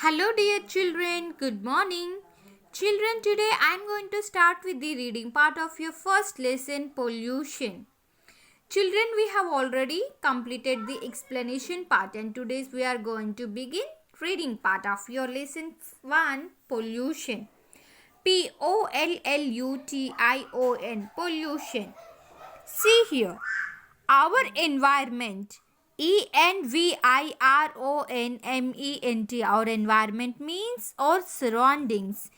Hello, dear children. Good morning. Children, today I am going to start with the reading part of your first lesson, pollution. Children, we have already completed the explanation part, and today we are going to begin reading part of your lesson 1, pollution. Pollution. Pollution. See here. Our environment. Environment. Our environment means our surroundings.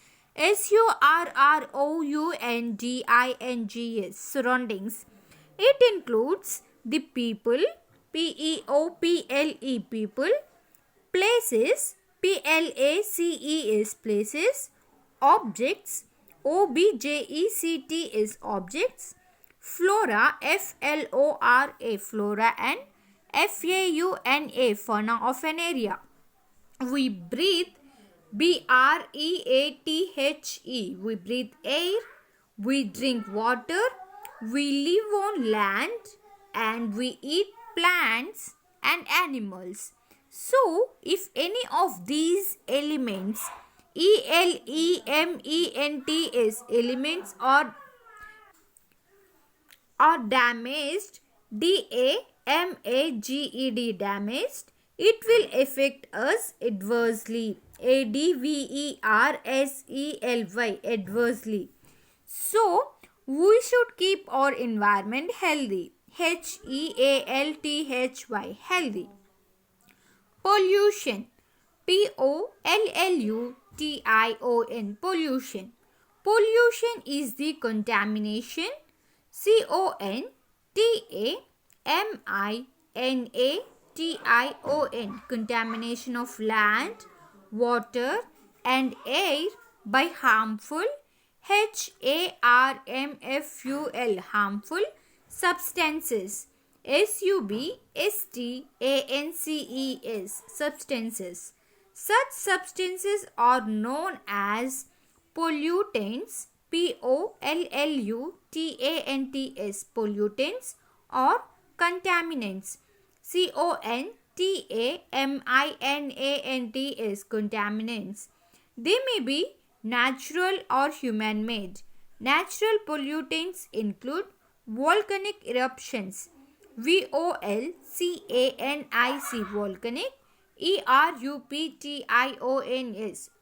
Surroundings. Surroundings. It includes the people. People. Places. Places. Objects. Objects. Objects. Flora, flora and fauna of an area. We breathe, breathe. We breathe air, we drink water, we live on land, and we eat plants and animals. So, if any of these elements, elements are damaged, damaged, it will affect us adversely, adversely. So, we should keep our environment healthy, healthy. Pollution, pollution. Pollution is the contamination, contamination of land, water and air by harmful, harmful substances, substances. Such substances are known as pollutants, pollutants or contaminants, contaminants. They may be natural or human-made. Natural pollutants include volcanic eruptions, volcanic, volcanic,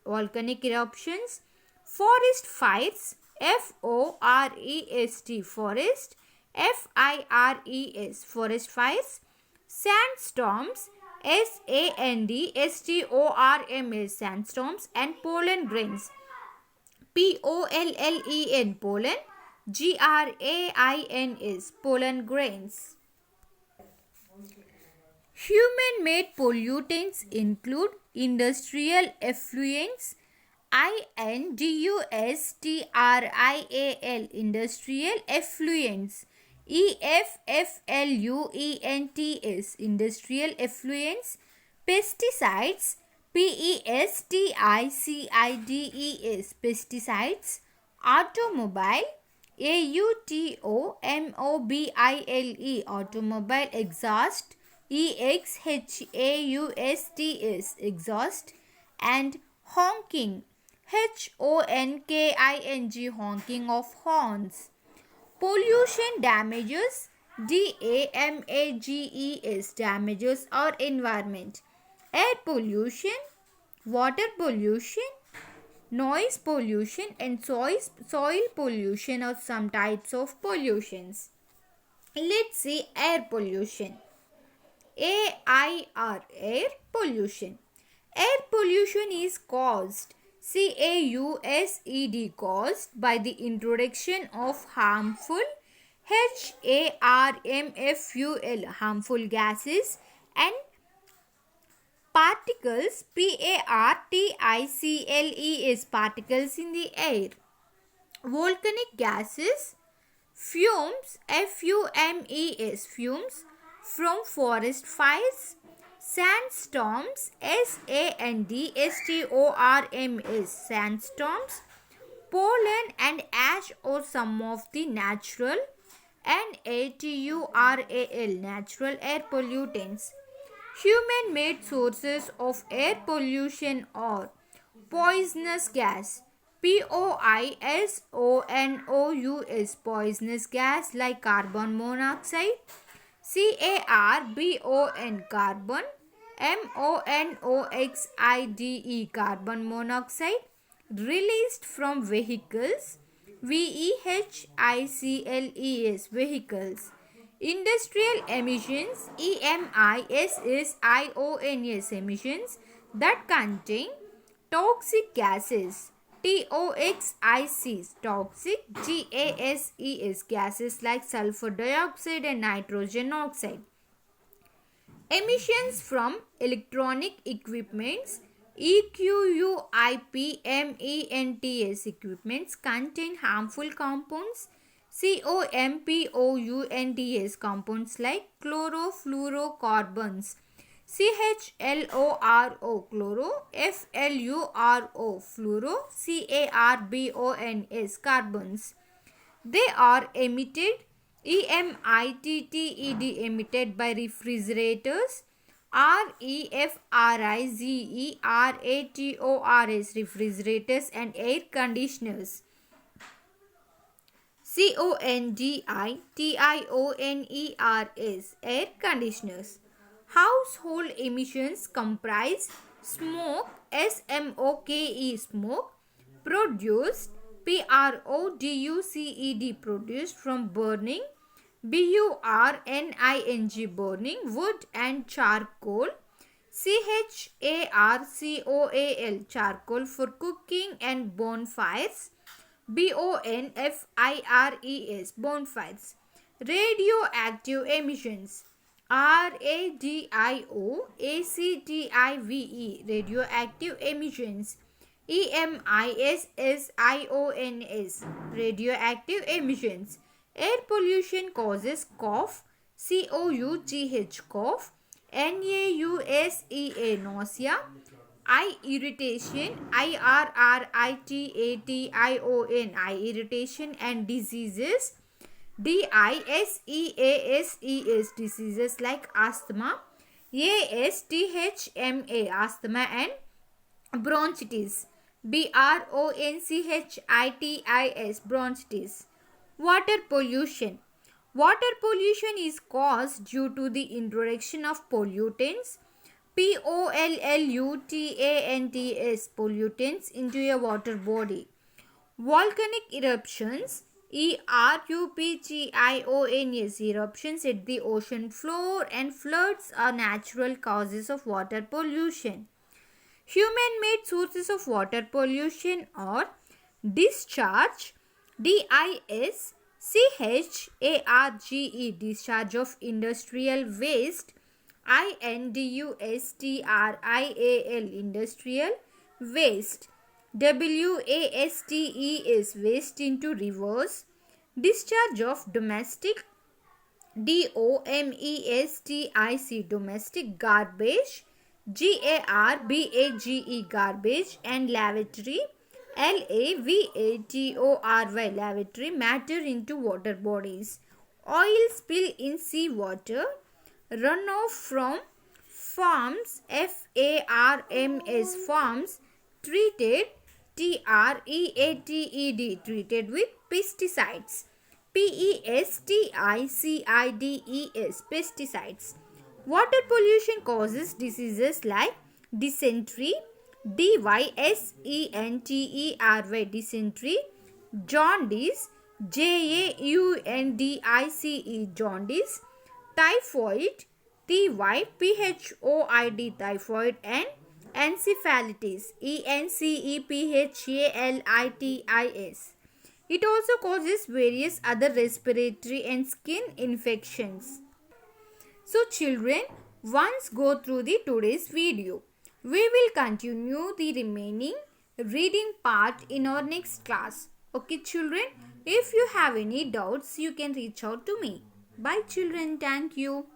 volcanic eruptions, forest fires, forest, forest fires, sandstorms, sandstorms, and pollen grains, pollen, pollen grains. Human-made pollutants include industrial effluents, industrial effluents, industrial effluents, pesticides, pesticides, automobile, automobile exhaust, exhaust, and honking, honking of horns. Pollution damages, damages our environment. Air pollution, water pollution, noise pollution, and soil pollution are some types of pollutions. Let's see air pollution. air pollution. Air pollution is caused, caused by the introduction of harmful, harmful gases and particles, particles in the air. Volcanic gases, fumes, fumes from forest fires, sandstorms, sandstorms, pollen and ash are some of the natural, natural air pollutants. Human-made sources of air pollution are poisonous gas. Poisonous poisonous gas like carbon monoxide. Carbon carbon. Monoxide carbon monoxide released from vehicles. Vehicles vehicles. Industrial emissions emissions emissions that contain toxic gases. Toxic toxic gases gases like sulfur dioxide and nitrogen oxide. Emissions from electronic equipments equipments equipments contain harmful compounds. Compounds compounds like chlorofluorocarbons. CHLORO chloro, FLURO fluoro, CARBONS carbons. They are emitted emitted by refrigerators. Refrigerators refrigerators and air conditioners. Conditioners air conditioners. Household emissions comprise smoke smoke produced produced from burning burning wood and charcoal. Charcoal for cooking and bonfires. Bonfires. Radioactive emissions. Radioactive emissions. Radioactive emissions. Air pollution causes cough. Cough. Nausea. Eye irritation. Eye irritation and diseases. Diseases like asthma. Asthma and bronchitis. Bronchitis. Water pollution. Water pollution is caused due to the introduction of pollutants. Pollutants into a water body. Volcanic eruptions. Eruptions at the ocean floor and floods are natural causes of water pollution. Human-made sources of water pollution are discharge. Discharge of industrial waste. Industrial waste. Waste into rivers. Discharge of domestic. Domestic garbage. Garbage and lavatory. Lavatory matter into water bodies. Oil spill in sea water. Runoff from farms. Farms treated. Treated with pesticides. Pesticides. Water pollution causes diseases like dysentery. Dysentery. Jaundice. Jaundice. Typhoid. Typhoid and encephalitis. Encephalitis. It also causes various other respiratory and skin infections. So children, once go through the today's video. We will continue the remaining reading part in our next class. Okay children, if you have any doubts, you can reach out to me. Bye children, thank you.